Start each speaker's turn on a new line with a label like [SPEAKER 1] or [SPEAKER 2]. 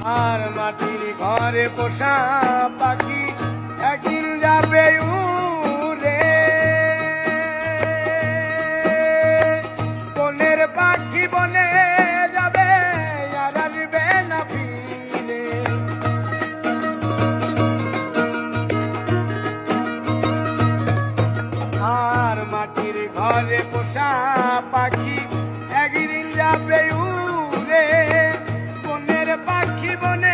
[SPEAKER 1] আর মাটির ঘরে পোষা পাখি একদিন যাবে উড়ে। বনের পাখি বনে যাবে আর আসবে না ফিরে। আর মাটির ঘরে পোষা পাখি একদিন যাবে উড়ে। বনের পাখি বনে